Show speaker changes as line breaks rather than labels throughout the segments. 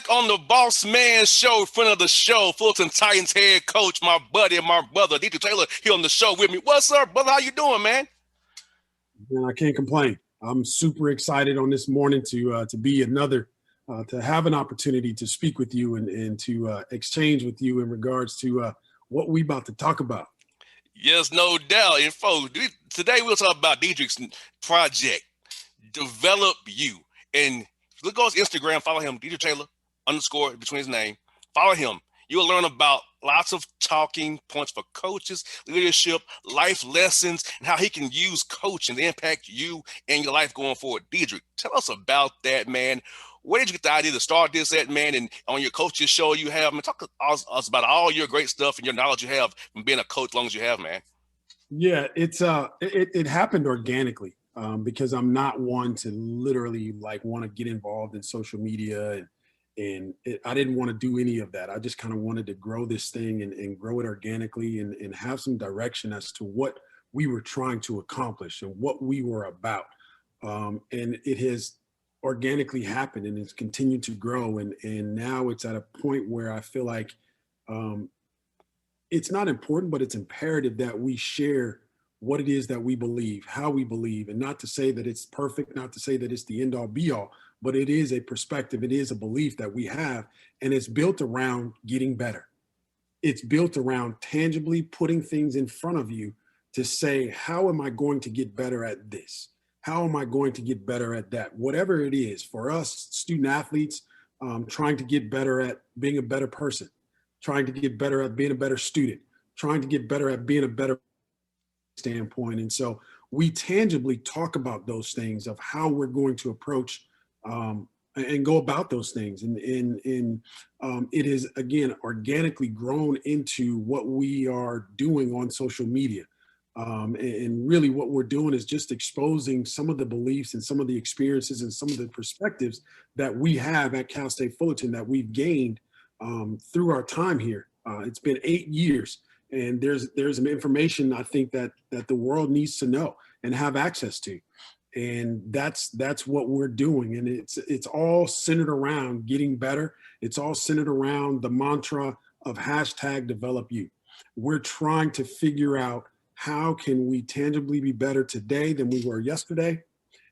on the Bossman show, friend of the show, Fulton Titans head coach, my buddy and my brother, Dedrique Taylor, here on the show with me. What's up, brother? How you doing, man?
Man, I can't complain. I'm super excited on this morning to be to have an opportunity to speak with you and to exchange with you in regards to what we about to talk about.
Yes, no doubt. And folks, today we'll talk about Dedrique's project, Develop You. And look on his Instagram, follow him, Dedrique Taylor, _ between his name. Follow him. You'll learn about lots of talking points for coaches, leadership, life lessons, and how he can use coaching to impact you and your life going forward. Dedrique, tell us about that, man. Where did you get the idea to start this at, man? And on your coach's show you have, man, talk to us about all your great stuff and your knowledge you have from being a coach as long as you have, man.
Yeah, it happened organically because I'm not one to literally want to get involved in social media and I didn't want to do any of that. I just kind of wanted to grow this thing and grow it organically and have some direction as to what we were trying to accomplish and what we were about. And it has organically happened and it's continued to grow. And now it's at a point where I feel like it's not important, but it's imperative that we share what it is that we believe, how we believe, and not to say that it's perfect, not to say that it's the end all be all, but it is a perspective, it is a belief that we have, and it's built around getting better. It's built around tangibly putting things in front of you to say, how am I going to get better at this? How am I going to get better at that? Whatever it is, for us student athletes, trying to get better at being a better person, trying to get better at being a better student, trying to get better at being a better standpoint. And so we tangibly talk about those things of how we're going to approach and go about those things. And it is, again, organically grown into what we are doing on social media. And really what we're doing is just exposing some of the beliefs and some of the experiences and some of the perspectives that we have at Cal State Fullerton that we've gained through our time here. It's been 8 years, and there's some information I think that the world needs to know and have access to. And that's what we're doing. And it's all centered around getting better. It's all centered around the mantra of #DevelopYou. We're trying to figure out how can we tangibly be better today than we were yesterday,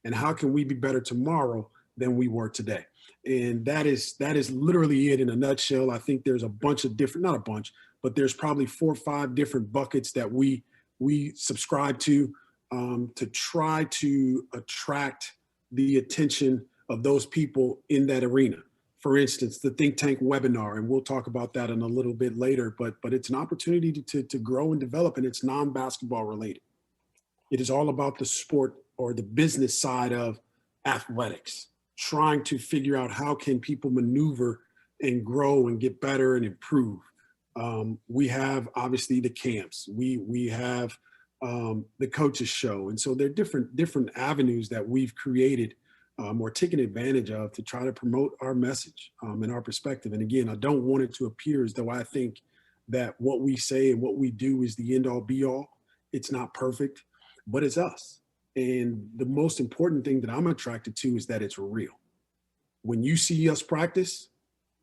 and how can we be better tomorrow than we were today. And that is literally it in a nutshell. I think there's a bunch of different, not a bunch, but there's probably 4 or 5 different buckets that we subscribe to try to attract the attention of those people in that arena. For instance, the Think Tank webinar, and we'll talk about that in a little bit later, but it's an opportunity to grow and develop, and it's non-basketball related. It is all about the sport or the business side of athletics, trying to figure out how can people maneuver and grow and get better and improve. We have obviously the camps. We have the coaches show. And so there are different avenues that we've created or taken advantage of to try to promote our message and our perspective. And again, I don't want it to appear as though I think that what we say and what we do is the end all be all. It's not perfect, but it's us. And the most important thing that I'm attracted to is that it's real. When you see us practice,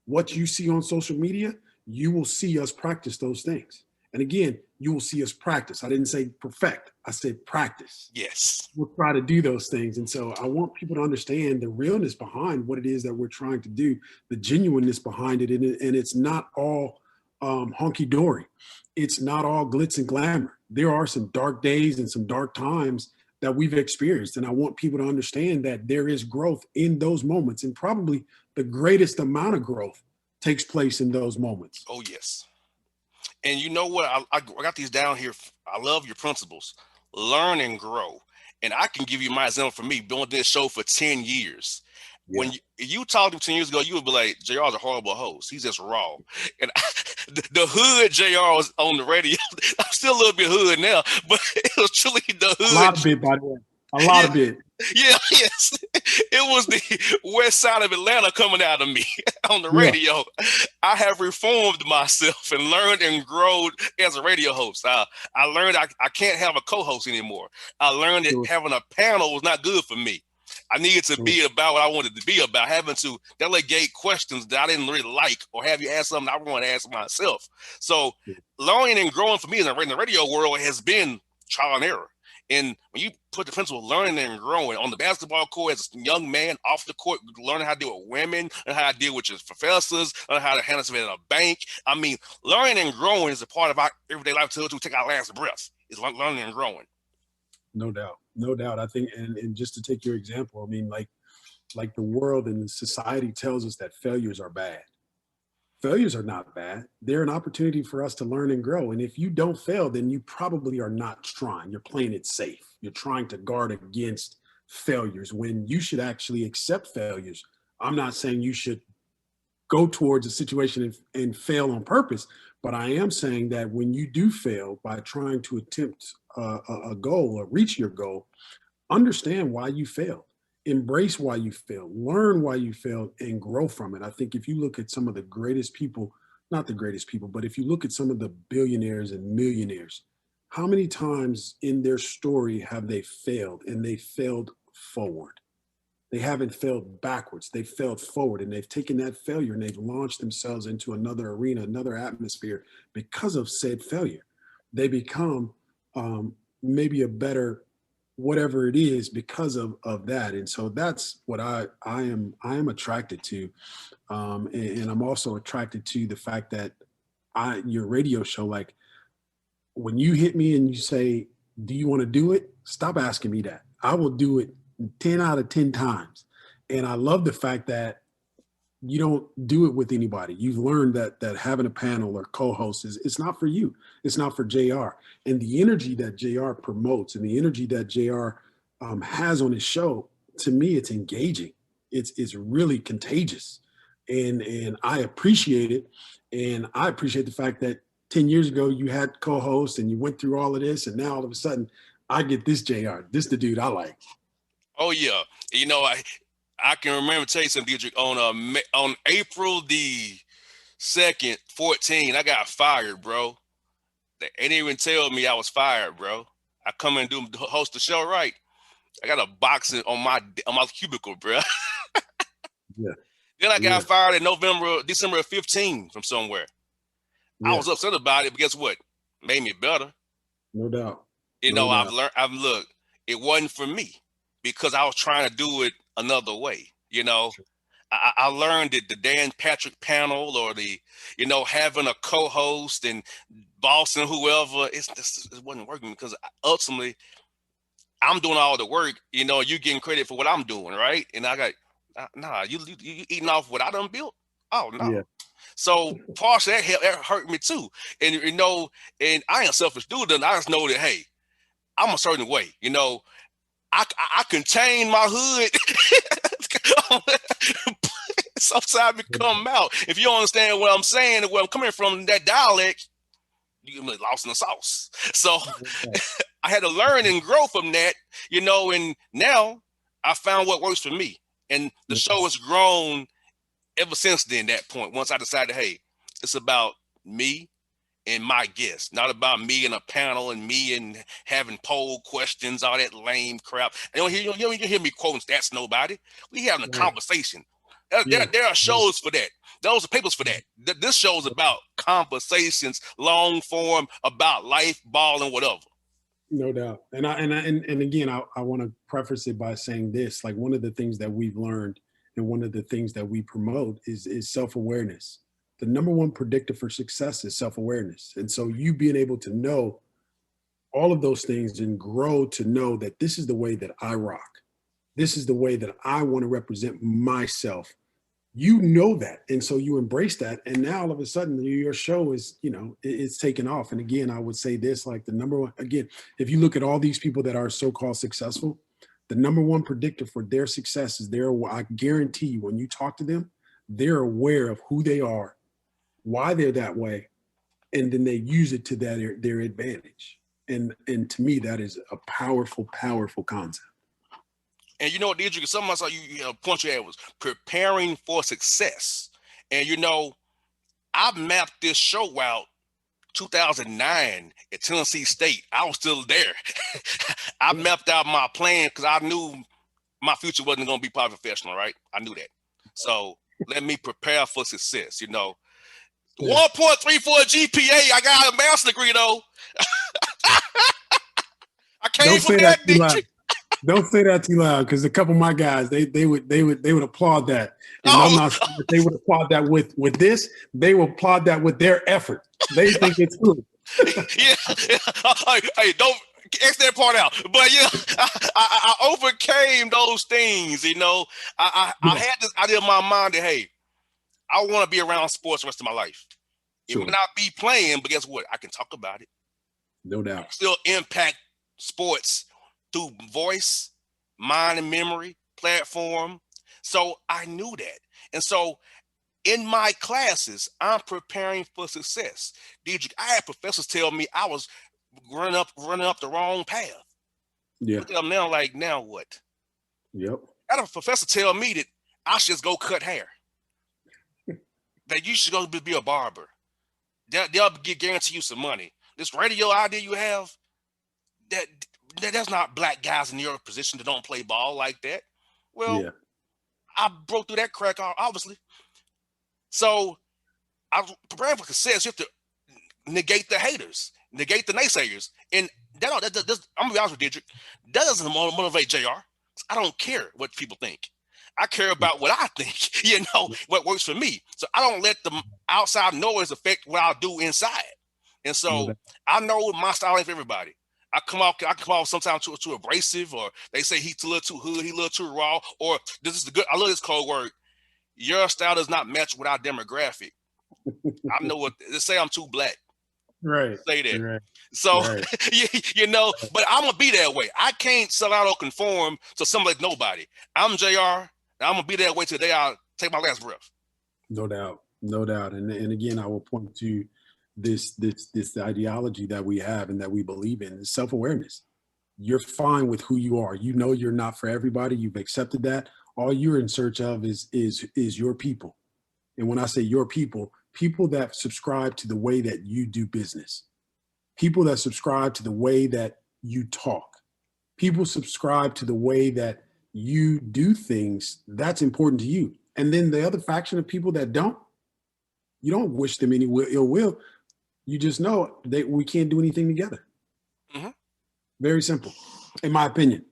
what you see on social media, you will see us practice those things. And again, you will see us practice. I didn't say perfect. I said practice.
Yes.
We'll try to do those things. And so I want people to understand the realness behind what it is that we're trying to do, the genuineness behind it. And it's not all hunky-dory. It's not all glitz and glamour. There are some dark days and some dark times that we've experienced. And I want people to understand that there is growth in those moments. And probably the greatest amount of growth takes place in those moments.
Oh, yes. And you know what? I got these down here. I love your principles. Learn and grow. And I can give you my example for me doing this show for 10 years. Yeah. When you talked to me 10 years ago, you would be like, JR's a horrible host. He's just raw. And the hood JR was on the radio. I'm still a little bit hood now, but it was truly the hood.
A lot of it, by the way. A lot of it.
Yeah, yes. It was the west side of Atlanta coming out of me on the radio. I have reformed myself and learned and grown as a radio host. I learned I can't have a co-host anymore. I learned that having a panel was not good for me. I needed to be about what I wanted to be about, having to delegate questions that I didn't really like, or have you ask something I want to ask myself. So learning and growing for me in the radio world has been trial and error. And when you put the principle of learning and growing on the basketball court as a young man, off the court, learning how to deal with women, and how to deal with your professors, learning how to handle something in a bank. I mean, learning and growing is a part of our everyday life until we take our last breath. It's learning and growing.
No doubt. No doubt. I think, and just to take your example, I mean, like the world and society tells us that failures are bad. Failures are not bad. They're an opportunity for us to learn and grow. And if you don't fail, then you probably are not trying. You're playing it safe. You're trying to guard against failures when you should actually accept failures. I'm not saying you should go towards a situation and fail on purpose, but I am saying that when you do fail by trying to attempt a goal or reach your goal, understand why you failed, embrace why you failed, learn why you failed, and grow from it. I think if you look at some of the greatest people, not the greatest people, but if you look at some of the billionaires and millionaires, how many times in their story have they failed, and they failed forward? They haven't failed backwards. They failed forward, and they've taken that failure and they've launched themselves into another arena, another atmosphere because of said failure. They become maybe a better whatever it is because of that. And so that's what I am attracted to. And I'm also attracted to the fact that your radio show, like when you hit me and you say, do you want to do it? Stop asking me that. I will do it 10 out of 10 times. And I love the fact that you don't do it with anybody. You've learned that having a panel or co-host it's not for you. It's not for JR. And the energy that JR promotes and the energy that JR has on his show, to me, it's engaging. It's really contagious. And I appreciate it. And I appreciate the fact that 10 years ago you had co-hosts and you went through all of this, and now all of a sudden I get this JR. This the dude I like.
Oh yeah, you know I can remember tell you something, Dedrique. On April the 2nd, 14, I got fired, bro. They didn't even tell me I was fired, bro. I come and host the show, right? I got a box on my cubicle, bro.
Yeah.
Then I got fired in December 15 from somewhere.
Yeah.
I was upset about it, but guess what? Made me better.
No doubt.
You know, I've looked, it wasn't for me because I was trying to do it another way. You know, I learned that the Dan Patrick panel or having a co-host and Bossman, whoever, it wasn't working because ultimately I'm doing all the work, you getting credit for what I'm doing, right? And I got, nah, you eating off what I done built? Oh, no. Yeah. So partially that hurt me too. And, and I ain't selfish dude, and I just know that, hey, I'm a certain way, I contain my hood. Sometimes it come out. If you don't understand what I'm saying and where I'm coming from, that dialect, you get lost in the sauce. So I had to learn and grow from that, and now I found what works for me. And the show has grown ever since then, that point. Once I decided, hey, it's about me and my guests, not about me and a panel and me and having poll questions, all that lame crap. And you don't hear me quoting stats, nobody. We having a conversation. There are shows for that. Those are papers for that. This show is about conversations, long form, about life, ball, and whatever.
No doubt. And again, I want to preface it by saying this, like one of the things that we've learned and one of the things that we promote is self-awareness. The number one predictor for success is self-awareness. And so you being able to know all of those things and grow to know that this is the way that I rock. This is the way that I want to represent myself. You know that. And so you embrace that. And now all of a sudden your show is, it's taken off. And again, I would say this, like the number one, again, if you look at all these people that are so-called successful, the number one predictor for their success is I guarantee you, when you talk to them, they're aware of who they are, why they're that way, and then they use it to their advantage. And to me, that is a powerful, powerful concept.
And you know what, Dedrique, something I saw you point you at was preparing for success. And I mapped this show out 2009 at Tennessee State. I was still there. I mapped out my plan because I knew my future wasn't going to be probably professional, right? I knew that. So let me prepare for success, you know. Yeah. 1.34 GPA. I got a master's degree though. I came from that.
Don't say that too loud, because a couple of my guys, they would applaud that. And I'm not saying that they would applaud that with this. They will applaud that with their effort. They think it's good.
Hey, don't X that part out. But yeah, I overcame those things. You know, I had this idea in my mind that, hey, I want to be around sports the rest of my life. It may not be playing, but guess what? I can talk about it.
No doubt.
Still impact sports through voice, mind and memory, platform. So I knew that. And so in my classes, I'm preparing for success. Dedrique, I had professors tell me I was running up the wrong path.
Yeah.
Look at them now, like, now what?
Yep.
I had a professor tell me that I should just go cut hair. That you should go be a barber. They'll guarantee you some money. This radio idea you have, that's not black guys in your position that don't play ball like that. Well, yeah. I broke through that crack, obviously. So I was preparing for success. You have to negate the haters, negate the naysayers. And I'm going to be honest with you, Dedrique, that doesn't motivate JR. I don't care what people think. I care about what I think, you know, what works for me. So I don't let the outside noise affect what I do inside. And so I know my style ain't for everybody. I come off sometimes too abrasive, or they say he's a little too hood, he's a little too raw, or this is the good. I love this code word. Your style does not match with our demographic. I know what they say. I'm too black.
Right.
Say that.
Right.
So you know, but I'm gonna be that way. I can't sell out or conform to somebody like nobody. I'm JR. I'm gonna be that way till the day I take my last breath.
No doubt, no doubt. And again, I will point to this ideology that we have and that we believe in is self-awareness. You're fine with who you are. You know you're not for everybody. You've accepted that. All you're in search of is your people. And when I say your people that subscribe to the way that you do business, people that subscribe to the way that you talk, people subscribe to the way that you do things that's important to you. And then the other faction of people that don't, you don't wish them any ill will. You just know that we can't do anything together. Mm-hmm. Very simple, in my opinion.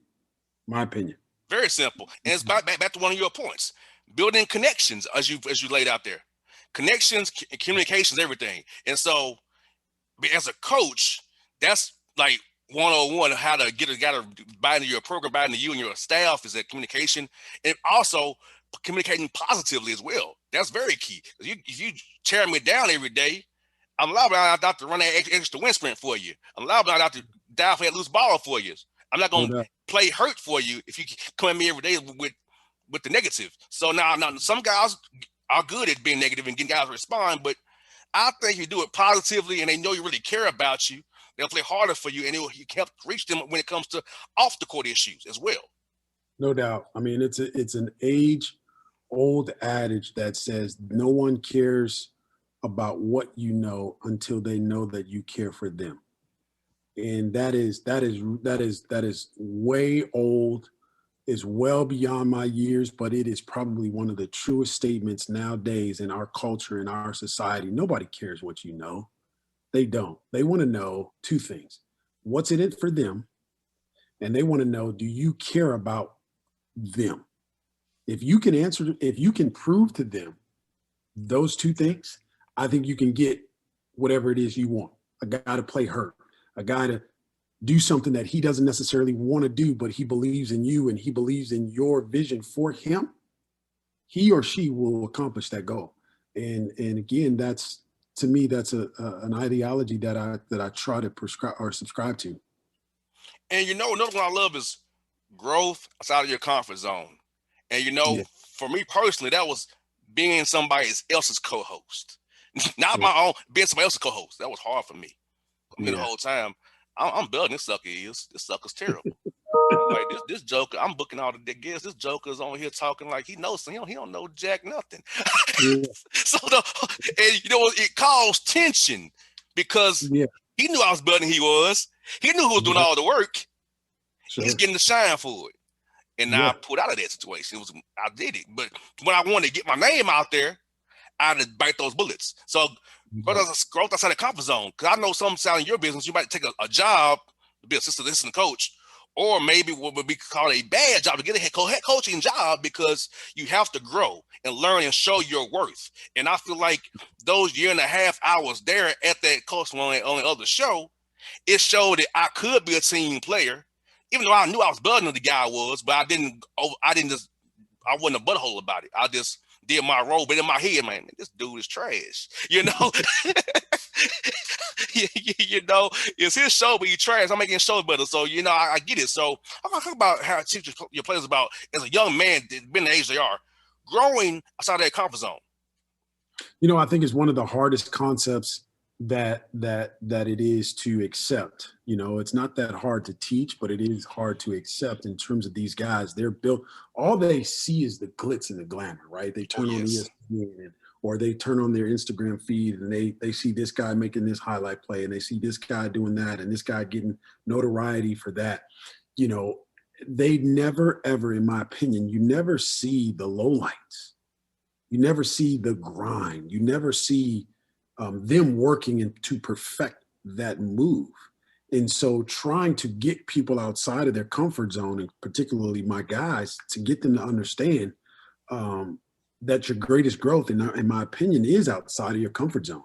Very simple. And it's back to one of your points. Building connections, as you laid out there. Connections, communications, everything. And so as a coach, that's like 101 how to get a guy to buy into your program, buy into you and your staff, is that communication, and also communicating positively as well. That's very key. If you tear me down every day, I'm allowed not to run that extra wind sprint for you. I'm allowed not to dive for that loose ball for you. I'm not going to play hurt for you if you come at me every day with the negative. So now some guys are good at being negative and getting guys to respond, but I think you do it positively and they know you really care about you. They'll play harder for you, and you help reach them when it comes to off the court issues as well.
No doubt. I mean, it's an age-old adage that says no one cares about what you know until they know that you care for them, and that is way old. It's well beyond my years, but it is probably one of the truest statements nowadays in our culture, in our society. Nobody cares what you know. They don't. They want to know two things. What's in it for them? And they want to know, do you care about them? If you can prove to them those two things, I think you can get whatever it is you want. A guy to play hurt, a guy to do something that he doesn't necessarily want to do, but he believes in you and he believes in your vision for him. He or she will accomplish that goal. And again, to me, that's an ideology that I try to prescribe or subscribe to.
And another one I love is growth outside of your comfort zone. And for me personally, that was being somebody else's co-host, not my own. Being somebody else's co-host, that was hard for me. The whole time, I'm building this sucker. This sucker's terrible. Like this joker, I'm booking all the guests. This joker's on here talking like he knows something. He don't know jack nothing. So it caused tension because he knew I was better than he was. He knew who was doing all the work. Sure. He's getting the shine for it. and I
Yeah.
pulled out of that situation. I did it, but when I wanted to get my name out there, I had to bite those bullets. So growth outside the comfort zone. Because I know some side in your business, you might take a job to be assistant coach, or maybe what would be called a bad job to get a head coaching job, because you have to grow and learn and show your worth. And I feel like those 1.5 years I was there at that coach on the other show, it showed that I could be a team player, even though I knew I was better than the guy was, but I wasn't a butthole about it. I just did my role, but in my head, man, this dude is trash. You know, it's his show, but he's trash. I'm making shows better, so I get it. So I'm gonna talk about how to teach your players about, as a young man, being the age they are, growing outside their comfort zone.
I think it's one of the hardest concepts that it is to accept. It's not that hard to teach, but it is hard to accept in terms of these guys. They're built, all they see is the glitz and the glamour, right? They turn on ESPN, or they turn on their Instagram feed, and they see this guy making this highlight play, and they see this guy doing that, and this guy getting notoriety for that. They never, ever, in my opinion, you never see the lowlights. You never see the grind. You never see them working to perfect that move. And so trying to get people outside of their comfort zone, and particularly my guys, to get them to understand that your greatest growth, in my opinion, is outside of your comfort zone.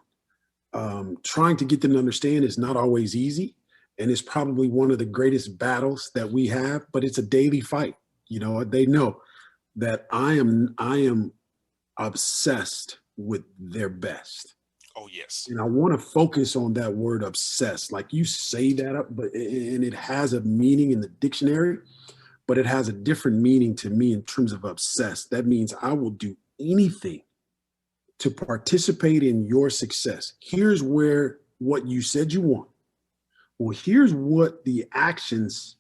Trying to get them to understand is not always easy. And it's probably one of the greatest battles that we have, but it's a daily fight. They know that I am obsessed with their best.
Oh, yes.
And I want to focus on that word obsessed. Like, you say that, and it has a meaning in the dictionary, but it has a different meaning to me in terms of obsessed. That means I will do anything to participate in your success. Here's what you said you want. Well, here's what the actions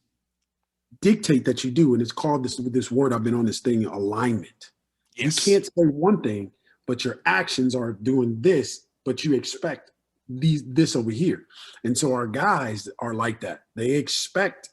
dictate that you do. And it's called this word, I've been on this thing, alignment. Yes. You can't say one thing, but your actions are doing this, but you expect this over here. And so our guys are like that. They expect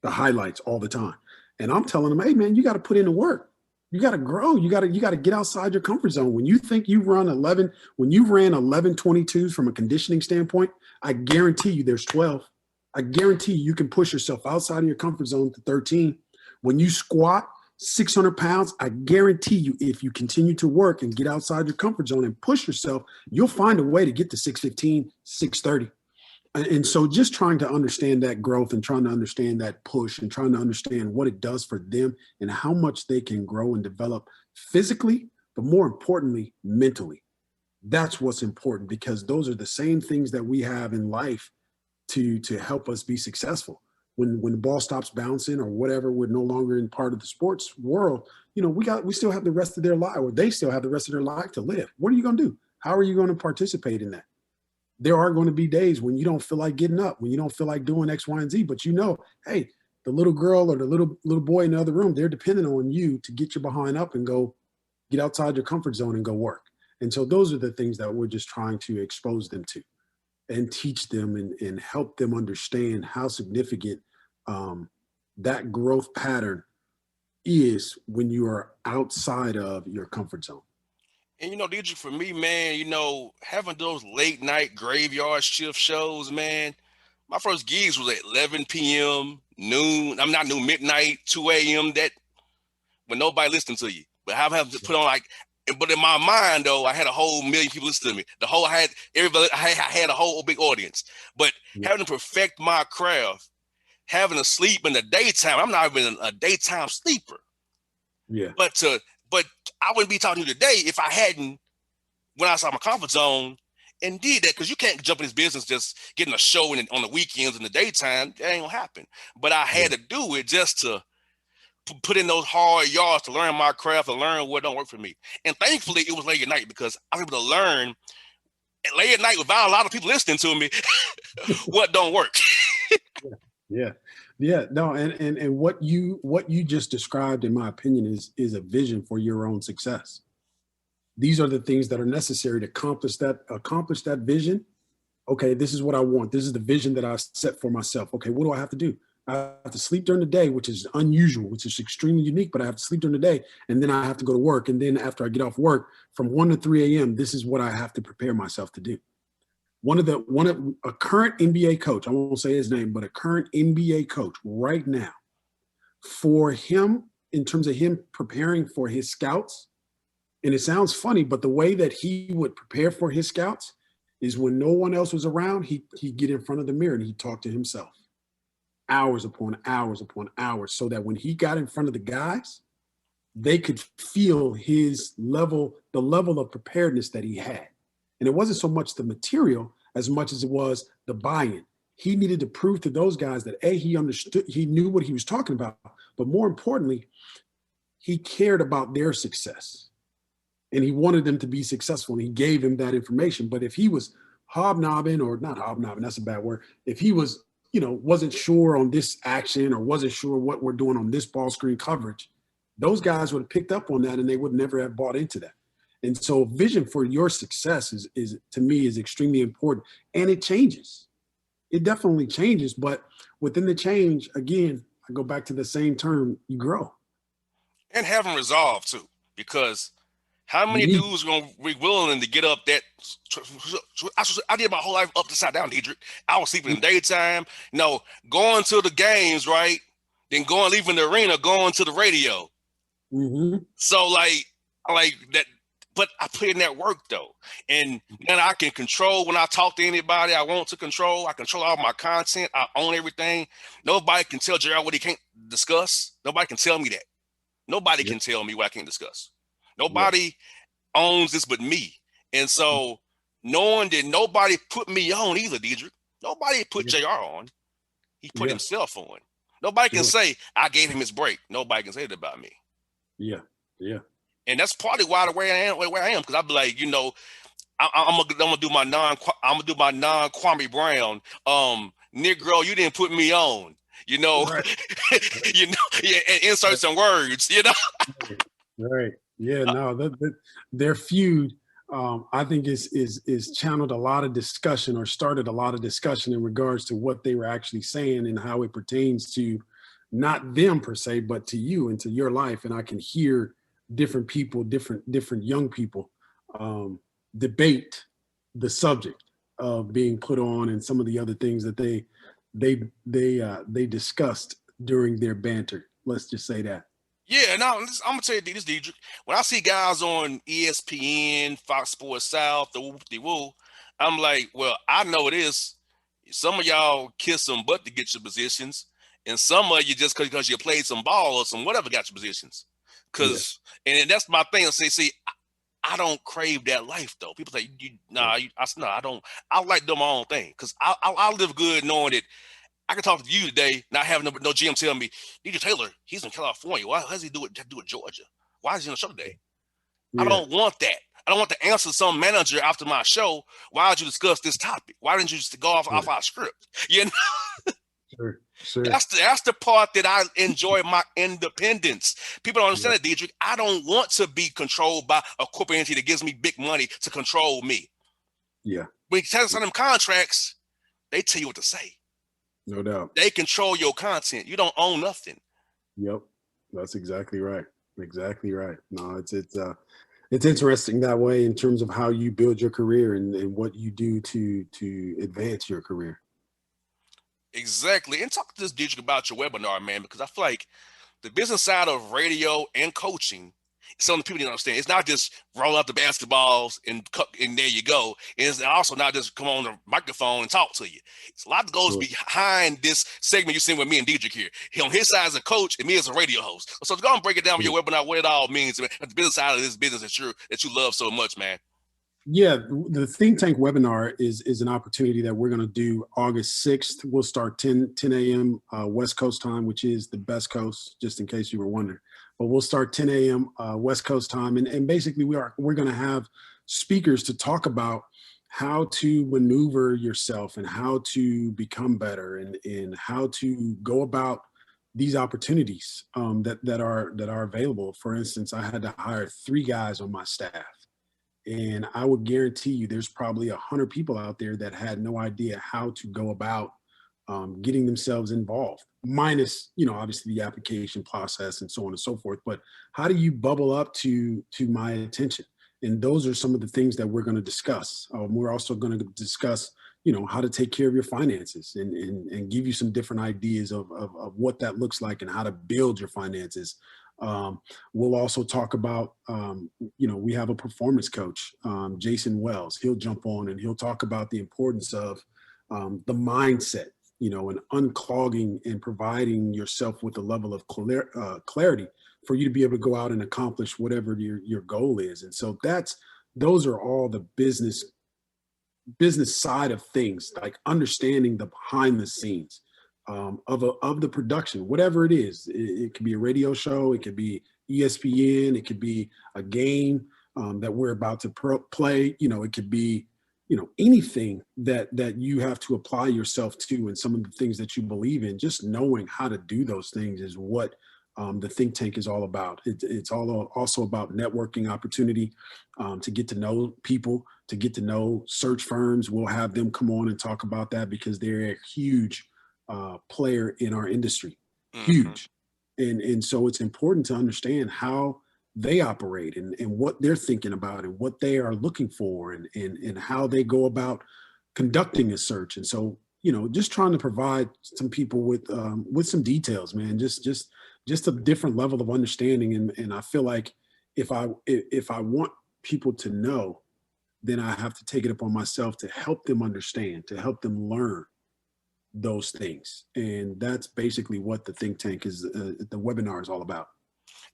the highlights all the time. And I'm telling them, hey, man, you got to put in the work. You got to grow. You got to get outside your comfort zone. When you think you ran 11:22s from a conditioning standpoint, I guarantee you there's 12. I guarantee you can push yourself outside of your comfort zone to 13. When you squat 600 pounds, I guarantee you, if you continue to work and get outside your comfort zone and push yourself, you'll find a way to get to 615, 630. And so just trying to understand that growth, and trying to understand that push, and trying to understand what it does for them and how much they can grow and develop physically, but more importantly, mentally. That's what's important, because those are the same things that we have in life to help us be successful. When the ball stops bouncing or whatever, we're no longer in part of the sports world, we still have the rest of their life, or they still have the rest of their life to live. What are you going to do? How are you going to participate in that? There are going to be days when you don't feel like getting up, when you don't feel like doing X, Y, and Z, but hey, the little girl or the little boy in the other room, they're depending on you to get your behind up and go get outside your comfort zone and go work. And so those are the things that we're just trying to expose them to and teach them and help them understand how significant that growth pattern is when you are outside of your comfort zone.
And Dedrique, for me, man, having those late night graveyard shift shows, man, my first gigs was at 11 p.m., noon. I'm not noon, midnight, 2 a.m. That when nobody listening to you. But I have to put on but in my mind though, I had a whole million people listening to me. I had a whole big audience. But having to perfect my craft, having to sleep in the daytime, I'm not even a daytime sleeper.
Yeah.
But I wouldn't be talking to you today if I hadn't went outside my comfort zone and did that, because you can't jump in this business just getting a show on the weekends in the daytime. That ain't gonna happen. But I had to do it just to put in those hard yards to learn my craft and learn what don't work for me. And thankfully, it was late at night, because I was able to learn late at night without a lot of people listening to me what don't work.
Yeah. No, and what you just described, in my opinion, is a vision for your own success. These are the things that are necessary to accomplish that vision. Okay, this is what I want. This is the vision that I set for myself. Okay, what do I have to do? I have to sleep during the day, which is unusual, which is extremely unique, but I have to sleep during the day, and then I have to go to work. And then after I get off work from 1 to 3 a.m., this is what I have to prepare myself to do. A current NBA coach, I won't say his name, but a current NBA coach right now, for him, in terms of him preparing for his scouts, and it sounds funny, but the way that he would prepare for his scouts is when no one else was around, he'd get in front of the mirror and he'd talk to himself hours upon hours upon hours, so that when he got in front of the guys, they could feel his level, the level of preparedness that he had. And it wasn't so much the material as much as it was the buy-in. He needed to prove to those guys that he understood, he knew what he was talking about, but more importantly, he cared about their success and he wanted them to be successful, and he gave him that information. But if he was hobnobbing, or not hobnobbing, that's a bad word, if he was, wasn't sure on this action or wasn't sure what we're doing on this ball screen coverage, those guys would have picked up on that and they would never have bought into that. And so vision for your success is to me is extremely important, and it changes. It definitely changes, but within the change, again, I go back to the same term, you grow.
And having resolve too, because how many dudes are going to be willing to get up that? I did my whole life up the side down, Dedrique. I was sleeping in the daytime, going to the games, right? Then leaving the arena, going to the radio.
Mm-hmm.
So like that, but I put in that work though. And then I can control when I talk to anybody I want to control. I control all my content. I own everything. Nobody can tell Gerald what he can't discuss. Nobody can tell me that. Nobody can tell me what I can't discuss. Nobody owns this but me. And so knowing that nobody put me on either, Dedrique. Nobody put JR on. He put himself on. Nobody can say, I gave him his break. Nobody can say that about me.
Yeah.
And that's partly why the way I am, because I'll be like, I'm gonna do my non Kwame Brown. Negro, you didn't put me on.
Right.
And insert some words.
Right. Yeah. No, their feud, I think is channeled a lot of discussion, or started a lot of discussion in regards to what they were actually saying and how it pertains to not them per se, but to you and to your life. And I can hear different people, different young people debate the subject of being put on and some of the other things that they discussed during their banter. Let's just say that.
Yeah, now I'm gonna tell you this, Dedrique. When I see guys on ESPN, Fox Sports South, the woo, I'm like, well, I know it is. Some of y'all kiss some butt to get your positions, and some of you just because you played some ball or some whatever got your positions. And that's my thing. See, I don't crave that life though. People say, I don't. I like doing my own thing because I live good knowing that I can talk to you today, not having no GM tell me, DJ Taylor, he's in California. Why does he do it Georgia? Why is he on the show today? Yeah. I don't want that. I don't want to answer some manager after my show. Why did you discuss this topic? Why didn't you just go off our script?
Sure.
That's the part that I enjoy, my independence. People don't understand that, Dedrique. I don't want to be controlled by a corporate entity that gives me big money to control me.
Yeah.
When you tell us on them contracts, they tell you what to say.
No doubt.
They control your content. You don't own nothing.
Yep. That's exactly right. Exactly right. No, it's interesting that way in terms of how you build your career and what you do to advance your career.
Exactly. And talk to this Dedrique about your webinar, man, because I feel like the business side of radio and coaching, some people don't understand. It's not just roll out the basketballs and there you go. It's also not just come on the microphone and talk to you. It's a lot that goes behind this segment you're seeing with me and Dedrique here. He on his side as a coach and me as a radio host. So go and break it down with your webinar, what it all means, man, the business side of this business that you love so much, man.
Yeah, the Think Tank webinar is an opportunity that we're going to do August 6th. We'll start 10 a.m. West Coast time, which is the best coast, just in case you were wondering. But we'll start 10 a.m. West Coast time. And basically we're going to have speakers to talk about how to maneuver yourself and how to become better and how to go about these opportunities that are available. For instance, I had to hire 3 guys on my staff. And I would guarantee you there's probably 100 people out there that had no idea how to go about getting themselves involved, minus, obviously the application process and so on and so forth. But how do you bubble up to my attention? And those are some of the things that we're going to discuss. We're also going to discuss, how to take care of your finances and give you some different ideas of what that looks like and how to build your finances. We'll also talk about, we have a performance coach, Jason Wells. He'll jump on and he'll talk about the importance of the mindset, and unclogging and providing yourself with a level of clarity for you to be able to go out and accomplish whatever your goal is. And so those are all the business side of things, like understanding the behind the scenes of the production, whatever it is. It could be a radio show, it could be ESPN, it could be a game that we're about to play. It could be anything that you have to apply yourself to, and some of the things that you believe in. Just knowing how to do those things is what the think tank is all about. It's also about networking opportunity, to get to know people, to get to know search firms. We'll have them come on and talk about that because they're a huge player in our industry, huge. And so it's important to understand how they operate and what they're thinking about and what they are looking for and how they go about conducting a search. And so, just trying to provide some people with some details, man, just a different level of understanding. And I feel like if I want people to know, then I have to take it upon myself to help them understand, to help them learn those things. And that's basically what the think tank is, the webinar is all about.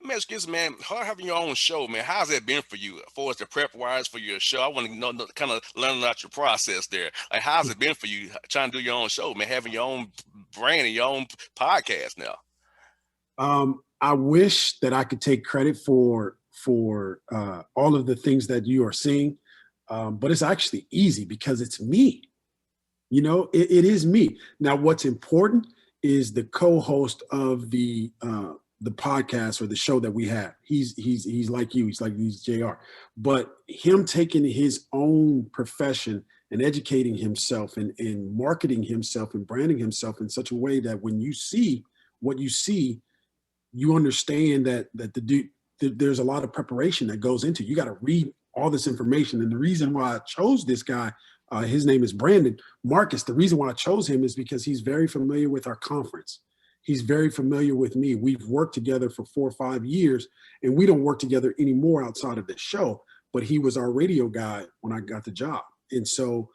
Man, excuse me, man. Hard having your own show, man. How's that been for you? For us, the prep wise for your show, I want to know, kind of learn about your process there. Like, how's it been for you trying to do your own show, man? Having your own brand and your own podcast now.
I wish that I could take credit for all of the things that you are seeing, but it's actually easy because it's me. It is me. Now, what's important is the co-host of the podcast or the show that we have. He's like you. He's JR. But him taking his own profession and educating himself and marketing himself and branding himself in such a way that when you see what you see, you understand that there's a lot of preparation that goes into it. You got to read all this information. And the reason why I chose this guy, his name is Brandon Marcus. The reason why I chose him is because he's very familiar with our conference. He's very familiar with me. We've worked together for 4 or 5 years, and we don't work together anymore outside of the show, but he was our radio guy when I got the job. And so,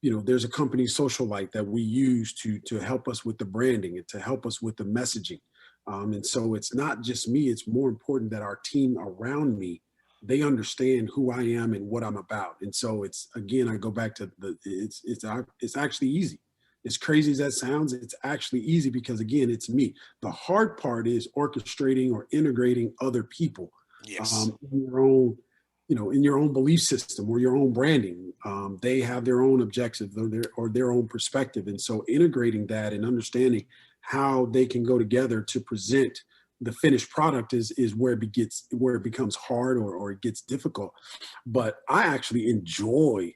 there's a company, Socialite, that we use to help us with the branding and to help us with the messaging. And so it's not just me. It's more important that our team around me, they understand who I am and what I'm about. And so it's, again, I go back to it's actually easy. As crazy as that sounds, it's actually easy because, again, it's me. The hard part is orchestrating or integrating other people.
Yes.
In your own, in your own belief system or your own branding. They have their own objectives or their own perspective. And so integrating that and understanding how they can go together to present the finished product is where it becomes hard or it gets difficult. But I actually enjoy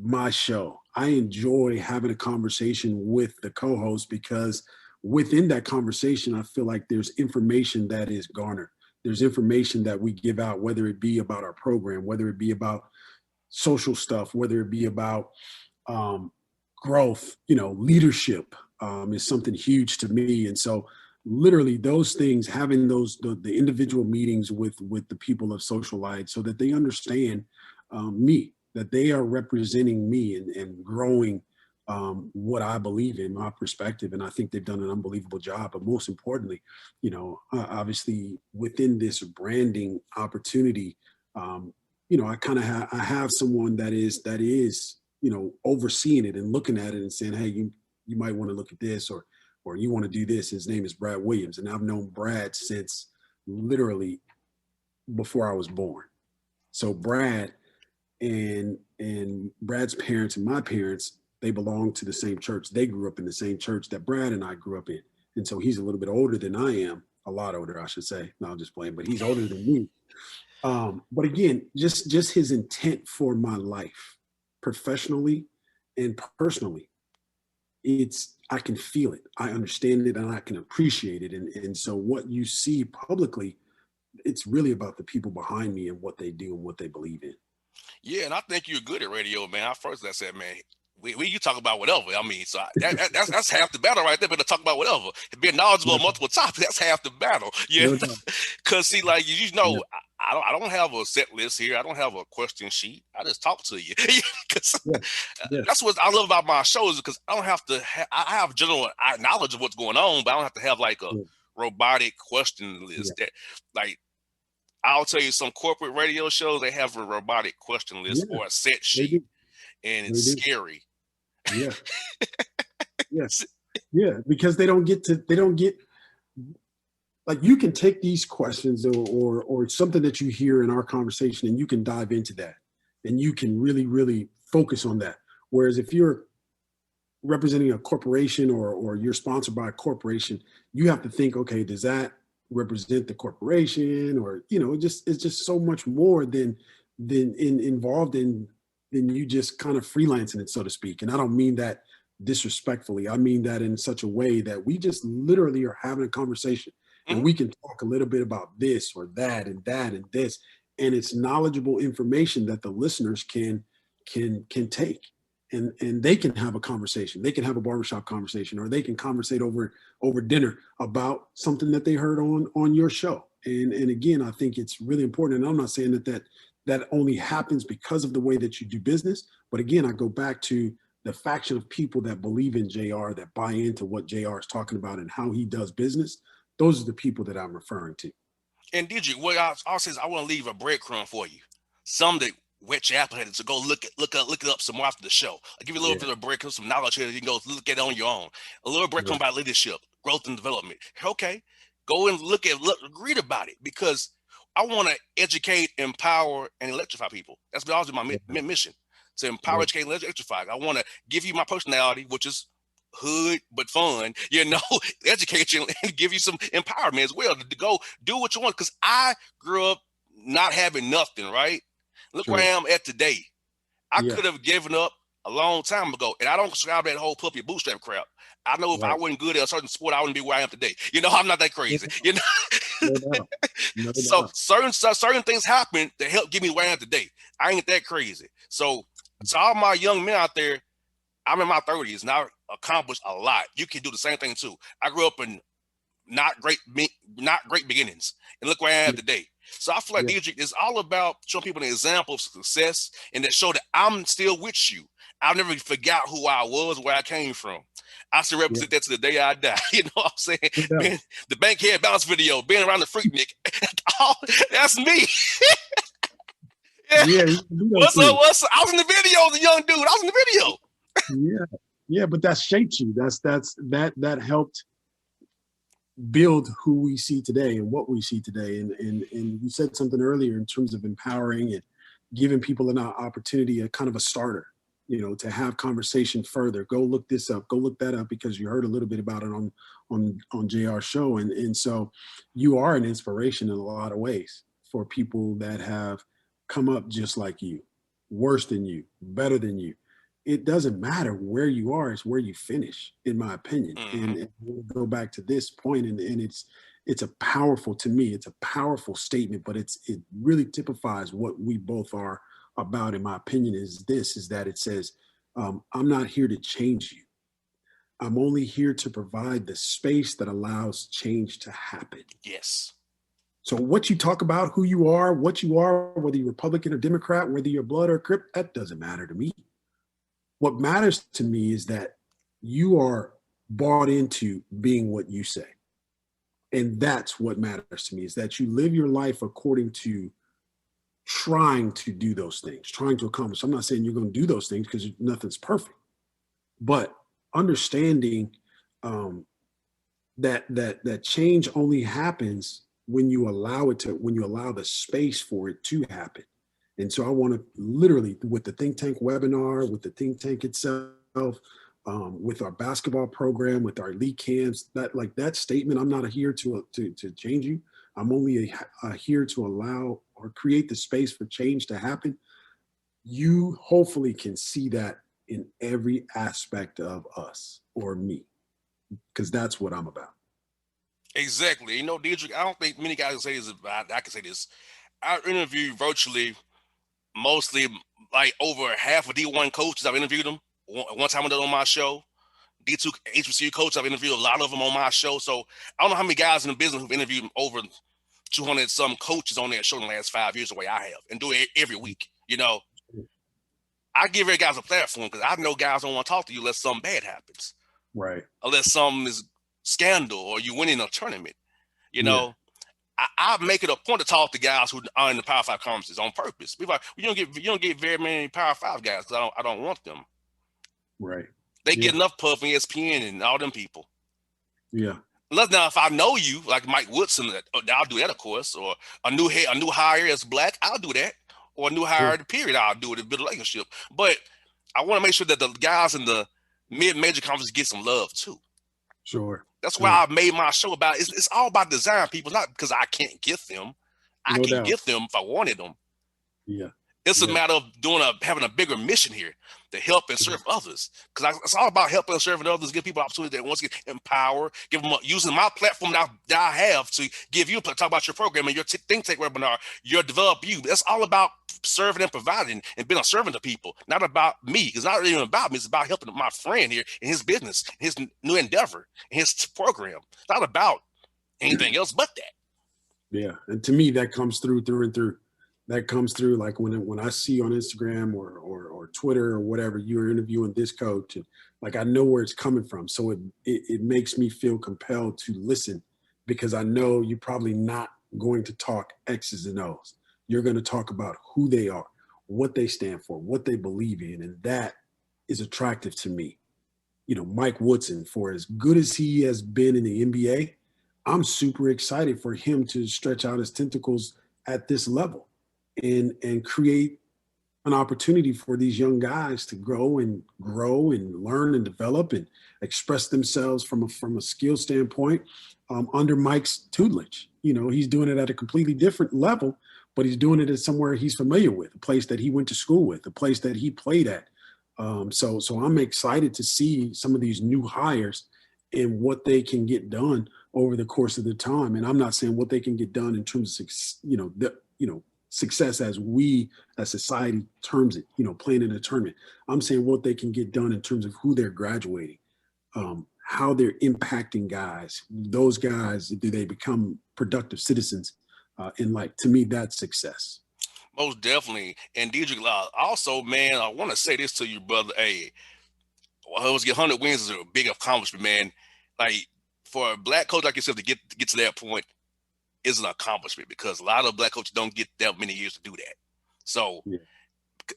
my show. I enjoy having a conversation with the co-host because within that conversation, I feel like there's information that is garnered. There's information that we give out, whether it be about our program, whether it be about social stuff, whether it be about growth, leadership is something huge to me. And so literally those things, having the individual meetings with the people of Socialite so that they understand me, that they are representing me and growing what I believe in, my perspective. And I think they've done an unbelievable job. But most importantly, obviously within this branding opportunity, I have someone that is, overseeing it and looking at it and saying, hey, you might want to look at this or you want to do this. His name is Brad Williams. And I've known Brad since literally before I was born. So Brad and Brad's parents and my parents, they belong to the same church. They grew up in the same church that Brad and I grew up in. And so he's a little bit older than I am, a lot older, I should say. No, I'm just playing, but he's older than me. But again, just his intent for my life, professionally and personally, I can feel it, I understand it, and I can appreciate it. And so what you see publicly, it's really about the people behind me and what they do and what they believe in.
Yeah, and I think you're good at radio, man. I said, man, we you talk about whatever. I mean, so that's half the battle right there. But to talk about whatever, being knowledgeable
Yeah,
on multiple topics, that's half the battle. Yeah,
no doubt.
because see, like you
Yeah,
know, I don't have a set list here. I don't have a question sheet. I just talk to you. 'Cause
yeah, yeah,
that's what I love about my shows because I don't have to. I have general knowledge of what's going on, but I don't have to have like a
yeah,
robotic question
yeah,
list that like I'll tell you some corporate radio shows they have a robotic question list
yeah.
or a set
They
sheet
do.
and it's
They do.
scary.
Yeah, yeah, yeah. Because they don't get like, you can take these questions, or something that you hear in our conversation, and you can dive into that, and you can really really focus on that. Whereas if you're representing a corporation, or you're sponsored by a corporation, you have to think, okay, does that represent the corporation? Or, it's just so much more involved in than you just kind of freelancing it, so to speak. And I don't mean that disrespectfully. I mean that in such a way that we just literally are having a conversation, and
Mhm.
we can talk a little bit about this or that and that and this, and it's knowledgeable information that the listeners can take, and they can have a conversation. They can have a barbershop conversation, or they can conversate over dinner about something that they heard on your show. And again, I think it's really important. And I'm not saying that only happens because of the way that you do business, but again, I go back to the faction of people that believe in JR, that buy into what JR is talking about and how he does business. Those are the people that I'm referring to.
And did you? Well, I says I want to leave a breadcrumb for you. Some that wet your appetite to go look it up some more after the show. I'll give you a little
Yeah,
bit of breadcrumb, some knowledge here. You can go look at it on your own. A little breadcrumb
right.
about leadership, growth and development. Okay, go and read about it because I want to educate, empower, and electrify people. That's been always my
Yeah,
mission to empower,
yeah,
educate, and electrify. I want to give you my personality, which is hood but fun, educate you and give you some empowerment as well to go do what you want. Because I grew up not having nothing, right? Look where
sure.
I am at today. I
Yeah,
could have given up a long time ago, and I don't subscribe to that whole puppy bootstrap crap. I know if I
right.
wasn't good at a certain sport, I wouldn't be where I am today. I'm not that
No
crazy.
doubt. No doubt. No
So
doubt.
certain things happen that help get me where I am today. I ain't that crazy. So to all my young men out there, I'm in my 30s and I accomplished a lot. You can do the same thing too. I grew up in not great not great beginnings, and look where I am
Yeah,
today. So I feel like
yeah,
Dedrique is all about showing people an example of success and that show that I'm still with you. I never forgot who I was, where I came from. I still
yeah.
represent that to the day I die. You know what I'm saying?
No doubt.
Man, the Bankhead Bounce video, being around the Freaknik, that's me. Yeah.
Yeah, we can do those
What's up?
things.
What's up? I was in the video, the young dude. I was in the video.
Yeah, yeah, but that shaped you. That helped build who we see today and what we see today. And you said something earlier in terms of empowering and giving people an opportunity, a kind of a starter, to have conversation further. Go look this up, go look that up, because you heard a little bit about it on JR show. And so you are an inspiration in a lot of ways for people that have come up just like you, worse than you, better than you. It doesn't matter where you are, it's where you finish, in my opinion.
Mm-hmm.
And we'll go back to this point, and it's a powerful, to me, it's a powerful statement, but it really typifies what we both are about, in my opinion. Is that it says, I'm not here to change you. I'm only here to provide the space that allows change to happen.
Yes.
So what you talk about, who you are, what you are, whether you're Republican or Democrat, whether you're blood or crip, that doesn't matter to me. What matters to me is that you are bought into being what you say. And that's what matters to me, is that you live your life according to trying to do those things, trying to accomplish. I'm not saying you're going to do those things, because nothing's perfect, but understanding that change only happens when you allow the space for it to happen. And so I want to literally, with the think tank webinar, with the think tank itself, with our basketball program, with our elite camps, that statement, I'm not here to change you. I'm only here to allow or create the space for change to happen. You hopefully can see that in every aspect of us or me, because that's what I'm about.
Exactly. You know, Dedrique, I don't think many guys can say this. I can say this. I interview virtually mostly like over half of D1 coaches. I've interviewed them one time I did on my show. D2 HBCU coach, I've interviewed a lot of them on my show. So I don't know how many guys in the business who've interviewed over 200 some coaches on that show in the last 5 years the way I have and do it every week. You know, I give every guys a platform because I know guys don't want to talk to you unless something bad happens,
Right.
unless something is scandal or you win in a tournament. You
Yeah.
know, I make it a point to talk to guys who are in the Power Five conferences on purpose. People like, you don't get very many Power Five guys because I don't want them.
Right.
They
Yeah.
get enough puff from ESPN and all them people.
Yeah.
Unless now, if I know you, like Mike Woodson, I'll do that, of course. Or a new hire as black, I'll do that. Or a new hire,
Sure.
period, I'll do it to build a relationship. But I want to make sure that the guys in the mid-major conference get some love too.
Sure.
That's why
Sure.
I made my show about it. It's all about design, people, not because I can't get them. I
No
can
doubt.
get them if I wanted them.
Yeah.
It's a
Yeah.
matter of having a bigger mission here to help and
Sure.
serve others. Because it's all about helping and serving others, give people opportunity that wants to get empowered, give them using my platform that I have to give you talk about your program and your think tank webinar, your develop you. That's all about serving and providing and being a servant to people, not about me. It's not even about me. It's about helping my friend here in his business, his new endeavor, his program. It's not about anything else but that.
Yeah. And to me, that comes through and through. That comes through like when I see on Instagram or Twitter or whatever, you're interviewing this coach, and like I know where it's coming from. So it makes me feel compelled to listen, because I know you're probably not going to talk X's and O's. You're going to talk about who they are, what they stand for, what they believe in. And that is attractive to me. You know, Mike Woodson, for as good as he has been in the NBA, I'm super excited for him to stretch out his tentacles at this level and create an opportunity for these young guys to grow and learn and develop and express themselves from a skill standpoint under Mike's tutelage. You know, he's doing it at a completely different level, but he's doing it at somewhere he's familiar with, a place that he went to school with, a place that he played at. So I'm excited to see some of these new hires and what they can get done over the course of the time. And I'm not saying what they can get done in terms of, success as we as society terms it, playing in a tournament. I'm saying what they can get done in terms of who they're graduating, how they're impacting guys. Those guys, do they become productive citizens? And like, to me, that's success.
Most definitely. And Dedrique, also, man, I want to say this to you, brother. Hey, well, get 100 wins is a big accomplishment, man. Like, for a black coach like yourself to get to that point is an accomplishment, because a lot of black coaches don't get that many years to do that. So,
Yeah.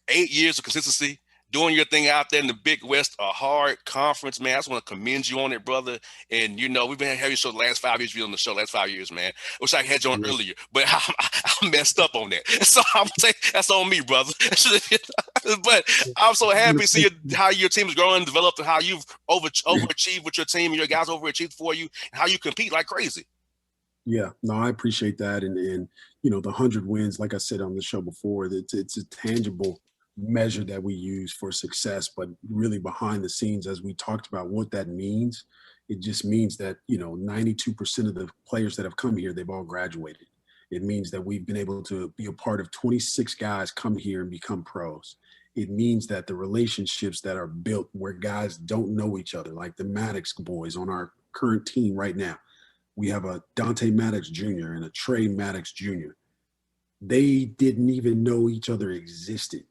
8 years of consistency, doing your thing out there in the Big West, a hard conference, man. I just want to commend you on it, brother. And, we've been having you show the last 5 years, you on the show, last 5 years, man. I wish I had you on earlier, but I messed up on that. So I'm saying that's on me, brother. But I'm so happy to see how your team is growing and developed, and how you've overachieved with your team, and your guys overachieved for you, and how you compete like crazy.
Yeah, no, I appreciate that. And the 100 wins, like I said on the show before, it's a tangible measure that we use for success, but really behind the scenes, as we talked about what that means, it just means that, 92% of the players that have come here, they've all graduated. It means that we've been able to be a part of 26 guys come here and become pros. It means that the relationships that are built where guys don't know each other, like the Maddox boys on our current team right now. We have a Dante Maddox Jr. and a Trey Maddox Jr. They didn't even know each other existed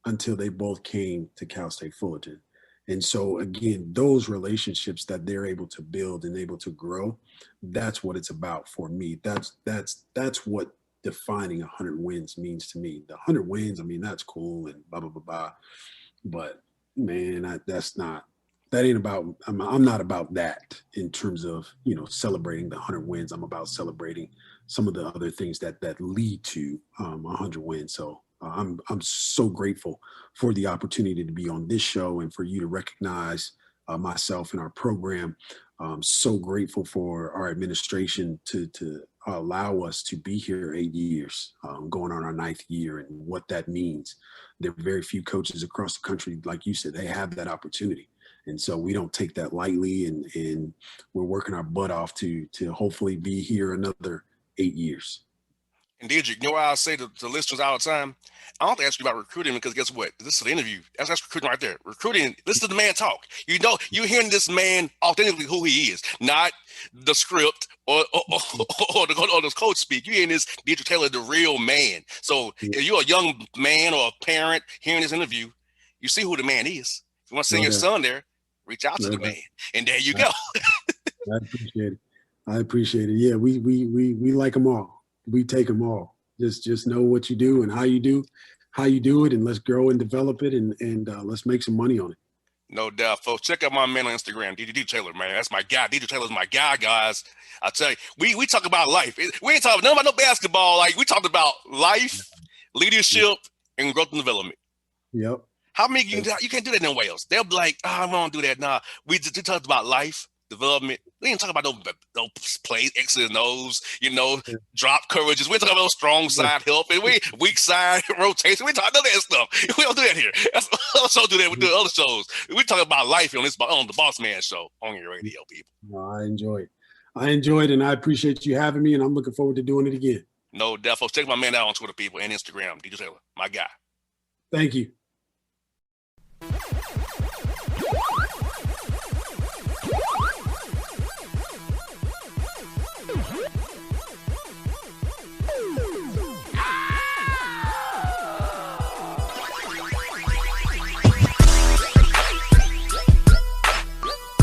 until they both came to Cal State Fullerton. And so, again, those relationships that they're able to build and able to grow, that's what it's about for me. That's what defining 100 wins means to me. The 100 wins, I mean, that's cool and blah, blah, blah, blah. But, man, that ain't about, I'm not about that in terms of, celebrating the 100 wins. I'm about celebrating some of the other things that lead to 100 wins. So I'm so grateful for the opportunity to be on this show and for you to recognize myself and our program. So grateful for our administration to allow us to be here 8 years, going on our 9th year, and what that means. There are very few coaches across the country, like you said, they have that opportunity. And so we don't take that lightly, and we're working our butt off to hopefully be here another 8 years.
And Dedrique, you know what I say to listeners all the time? I don't have to ask you about recruiting, because guess what? This is an interview. That's recruiting right there. Recruiting, listen to the man talk. You know, you're hearing this man authentically who he is, not the script or the coach speak. You're hearing this Dedrique Taylor, the real man. So if you're a young man or a parent hearing this interview, you see who the man is. If you want to send your son there, reach out to the man. And there you go.
I appreciate it. I appreciate it. Yeah, we like them all. We take them all. Just know what you do and how you do it, and let's grow and develop it, and let's make some money on it.
No doubt, folks. Check out my man on Instagram, Dedrique Taylor, man. That's my guy. Dedrique Taylor's my guy, guys. I tell you, we talk about life. We ain't talking nothing about no basketball. Like, we talked about life, leadership, and growth and development.
Yep.
How many you can't do that in Wales? They'll be like, oh, I don't do that. Nah, we talked about life, development. We ain't talking about those plays, X's and O's, drop coverages. We ain't talking about those strong side help, and we weak side rotation. We talk about that stuff. We don't do that here. Also do that with the other shows. We talk about life on the Bossman show on your radio, people.
No, I enjoy it, and I appreciate you having me, and I'm looking forward to doing it again.
No doubt, folks. Check my man out on Twitter, people, and Instagram, Dedrique Taylor, my guy.
Thank you.